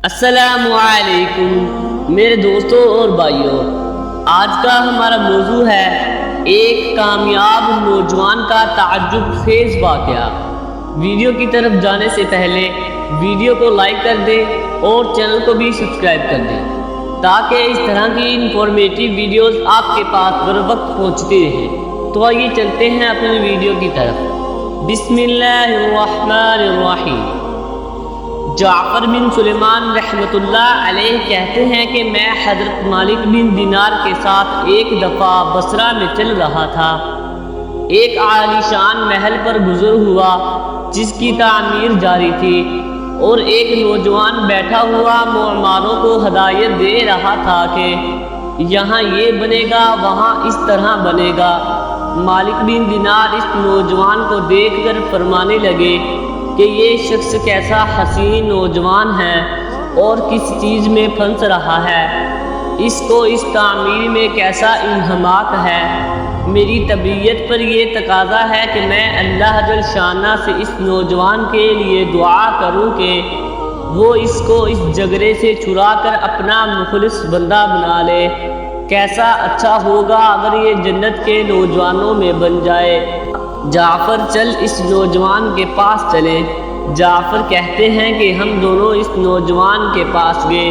السلام علیکم میرے دوستوں اور بھائیوں، آج کا ہمارا موضوع ہے ایک کامیاب نوجوان کا تعجب خیز واقعہ۔ ویڈیو کی طرف جانے سے پہلے ویڈیو کو لائک کر دیں اور چینل کو بھی سبسکرائب کر دیں تاکہ اس طرح کی انفارمیٹیو ویڈیوز آپ کے پاس بر وقت پہنچتی رہیں۔ تو آئیے چلتے ہیں اپنی ویڈیو کی طرف۔ بسم اللہ الرحمن الرحیم۔ جعفر بن سلیمان رحمۃ اللہ علیہ کہتے ہیں کہ میں حضرت مالک بن دینار کے ساتھ ایک دفعہ بصرہ میں چل رہا تھا۔ ایک عالی شان محل پر گزر ہوا جس کی تعمیر جاری تھی، اور ایک نوجوان بیٹھا ہوا معماروں کو ہدایت دے رہا تھا کہ یہاں یہ بنے گا، وہاں اس طرح بنے گا۔ مالک بن دینار اس نوجوان کو دیکھ کر فرمانے لگے کہ یہ شخص کیسا حسین نوجوان ہے اور کس چیز میں پھنس رہا ہے، اس کو اس تعمیر میں کیسا انہماک ہے۔ میری طبیعت پر یہ تقاضا ہے کہ میں اللہ جل شانہ سے اس نوجوان کے لیے دعا کروں کہ وہ اس کو اس جگرے سے چھڑا کر اپنا مخلص بندہ بنا لے۔ کیسا اچھا ہوگا اگر یہ جنت کے نوجوانوں میں بن جائے۔ جعفر چل اس نوجوان کے پاس چلے۔ جعفر کہتے ہیں کہ ہم دونوں اس نوجوان کے پاس گئے،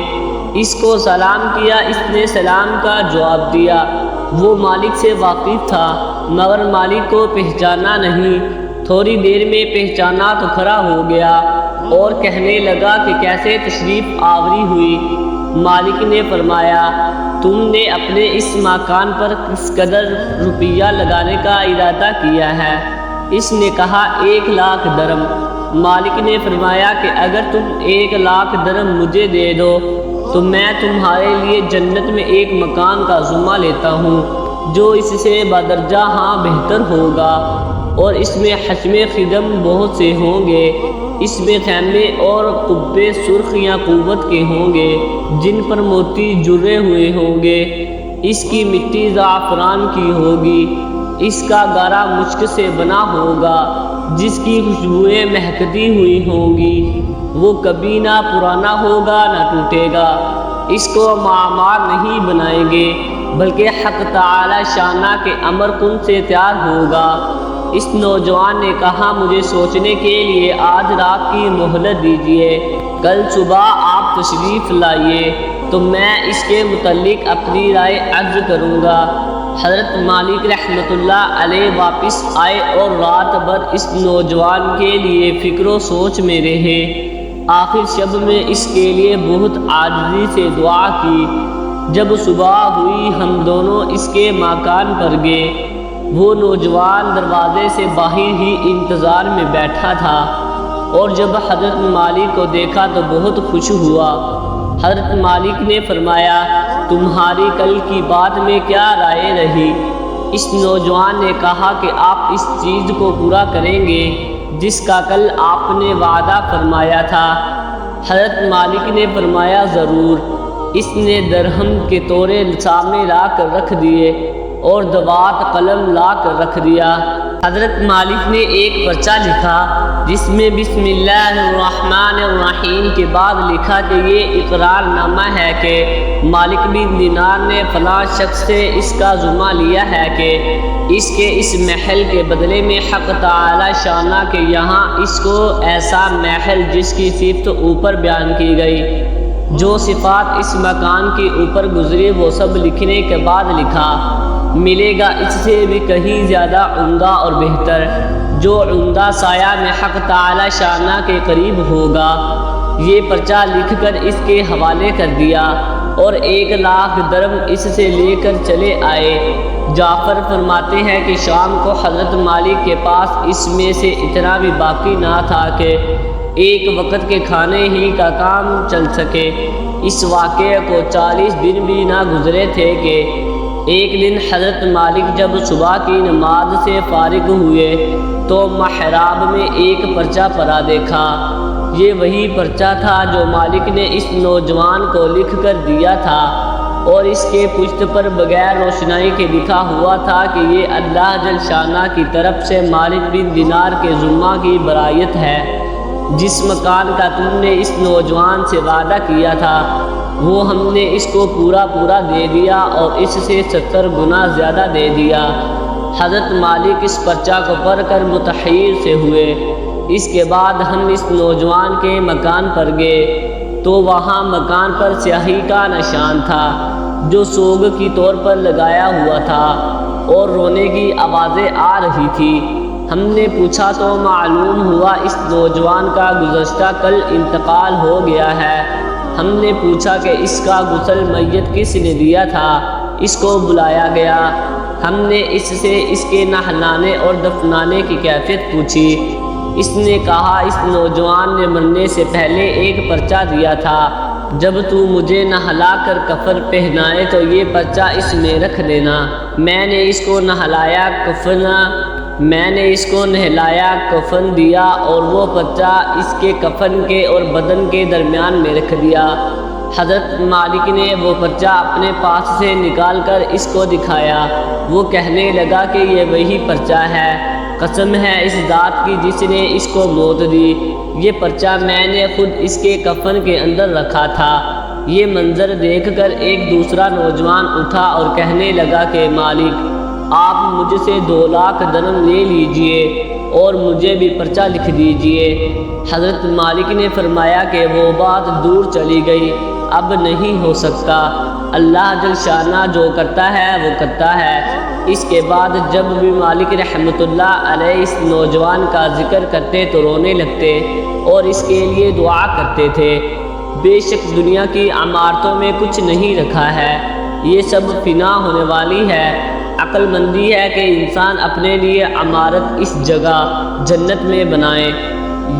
اس کو سلام کیا، اس نے سلام کا جواب دیا۔ وہ مالک سے واقف تھا مگر مالک کو پہچانا نہیں۔ تھوڑی دیر میں پہچانا تو کھڑا ہو گیا اور کہنے لگا کہ کیسے تشریف آوری ہوئی۔ مالک نے فرمایا تم نے اپنے اس مکان پر کس قدر روپیہ لگانے کا ارادہ کیا ہے؟ اس نے کہا 1,00,000 درم۔ مالک نے فرمایا کہ اگر تم 1,00,000 درم مجھے دے دو تو میں تمہارے لیے جنت میں ایک مکان کا ذمہ لیتا ہوں جو اس سے بدرجہ ہاں بہتر ہوگا، اور اس میں حشم خدم بہت سے ہوں گے۔ اس میں خیمے اور قبے سرخ یا قوت کے ہوں گے جن پر موتی جڑے ہوئے ہوں گے۔ اس کی مٹی زعفران کی ہوگی، اس کا گارا مشک سے بنا ہوگا جس کی خوشبوئیں مہکتی ہوئی ہوں گی۔ وہ کبھی نہ پرانا ہوگا نہ ٹوٹے گا۔ اس کو معمار نہیں بنائیں گے بلکہ حق تعالی شانہ کے امر کن سے تیار ہوگا۔ اس نوجوان نے کہا مجھے سوچنے کے لیے آج رات کی مہلت دیجیے، کل صبح آپ تشریف لائیے تو میں اس کے متعلق اپنی رائے عرض کروں گا۔ حضرت مالک رحمۃ اللہ علیہ واپس آئے اور رات بھر اس نوجوان کے لیے فکر و سوچ میں رہے۔ آخر شب میں اس کے لیے بہت عاجزی سے دعا کی۔ جب صبح ہوئی ہم دونوں اس کے مکان پر گئے۔ وہ نوجوان دروازے سے باہر ہی انتظار میں بیٹھا تھا، اور جب حضرت مالک کو دیکھا تو بہت خوش ہوا۔ حضرت مالک نے فرمایا تمہاری کل کی بات میں کیا رائے رہی؟ اس نوجوان نے کہا کہ آپ اس چیز کو پورا کریں گے جس کا کل آپ نے وعدہ فرمایا تھا۔ حضرت مالک نے فرمایا ضرور۔ اس نے درہم کے تورے سامنے لا کر رکھ دیے اور دوات قلم لا کر رکھ دیا۔ حضرت مالک نے ایک پرچہ لکھا جس میں بسم اللہ الرحمن الرحیم کے بعد لکھا کہ یہ اقرار نامہ ہے کہ مالک بن دینار نے فلاں شخص سے اس کا ذمہ لیا ہے کہ اس کے اس محل کے بدلے میں حق تعالی شانہ کے یہاں اس کو ایسا محل جس کی صفت اوپر بیان کی گئی، جو صفات اس مکان کے اوپر گزری وہ سب لکھنے کے بعد لکھا ملے گا اس سے بھی کہیں زیادہ عمدہ اور بہتر، جو عمدہ سایہ میں حق تعالی شانہ کے قریب ہوگا۔ یہ پرچہ لکھ کر اس کے حوالے کر دیا اور 1,00,000 درم اس سے لے کر چلے آئے۔ جعفر فرماتے ہیں کہ شام کو حضرت مالک کے پاس اس میں سے اتنا بھی باقی نہ تھا کہ ایک وقت کے کھانے ہی کا کام چل سکے۔ اس واقعے کو 40 دن بھی نہ گزرے تھے کہ ایک دن حضرت مالک جب صبح کی نماز سے فارغ ہوئے تو محراب میں ایک پرچہ پڑا دیکھا۔ یہ وہی پرچہ تھا جو مالک نے اس نوجوان کو لکھ کر دیا تھا، اور اس کے پشت پر بغیر روشنائی کے لکھا ہوا تھا کہ یہ اللہ جل شانہ کی طرف سے مالک بن دینار کے ذمہ کی برائت ہے۔ جس مکان کا تم نے اس نوجوان سے وعدہ کیا تھا وہ ہم نے اس کو پورا دے دیا اور اس سے 70 گنا زیادہ دے دیا۔ حضرت مالک اس پرچہ کو پڑھ کر متحیر سے ہوئے۔ اس کے بعد ہم اس نوجوان کے مکان پر گئے تو وہاں مکان پر سیاہی کا نشان تھا جو سوگ کی طور پر لگایا ہوا تھا اور رونے کی آوازیں آ رہی تھی۔ ہم نے پوچھا تو معلوم ہوا اس نوجوان کا گزشتہ کل انتقال ہو گیا ہے۔ ہم نے پوچھا کہ اس کا غسل میت کس نے دیا تھا؟ اس کو بلایا گیا۔ ہم نے اس سے اس کے نہلانے اور دفنانے کی کیفیت پوچھی۔ اس نے کہا اس نوجوان نے مرنے سے پہلے ایک پرچہ دیا تھا، جب تو مجھے نہلا کر کفن پہنائے تو یہ پرچہ اس میں رکھ دینا۔ میں نے اس کو نہلایا کفن دیا اور وہ پرچہ اس کے کفن کے اور بدن کے درمیان میں رکھ دیا۔ حضرت مالک نے وہ پرچہ اپنے پاس سے نکال کر اس کو دکھایا۔ وہ کہنے لگا کہ یہ وہی پرچہ ہے، قسم ہے اس ذات کی جس نے اس کو موت دی، یہ پرچہ میں نے خود اس کے کفن کے اندر رکھا تھا۔ یہ منظر دیکھ کر ایک دوسرا نوجوان اٹھا اور کہنے لگا کہ مالک آپ مجھ سے 2 لاکھ درم لے لیجئے اور مجھے بھی پرچہ لکھ دیجئے۔ حضرت مالک نے فرمایا کہ وہ بات دور چلی گئی، اب نہیں ہو سکتا، اللہ جل شانہ جو کرتا ہے وہ کرتا ہے۔ اس کے بعد جب بھی مالک رحمۃ اللہ علیہ اس نوجوان کا ذکر کرتے تو رونے لگتے اور اس کے لیے دعا کرتے تھے۔ بے شک دنیا کی عمارتوں میں کچھ نہیں رکھا ہے، یہ سب فنا ہونے والی ہے۔ عقل مندی ہے کہ انسان اپنے لیے عمارت اس جگہ جنت میں بنائے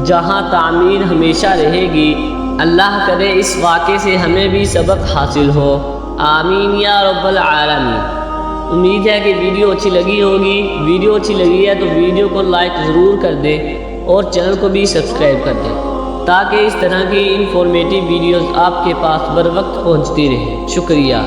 جہاں تعمیر ہمیشہ رہے گی۔ اللہ کرے اس واقعے سے ہمیں بھی سبق حاصل ہو، آمین یا رب العالمین۔ امید ہے کہ ویڈیو اچھی لگی ہوگی۔ ویڈیو اچھی لگی ہے تو ویڈیو کو لائک ضرور کر دیں اور چینل کو بھی سبسکرائب کر دیں تاکہ اس طرح کی انفارمیٹیو ویڈیوز آپ کے پاس بر وقت پہنچتی رہیں۔ شکریہ۔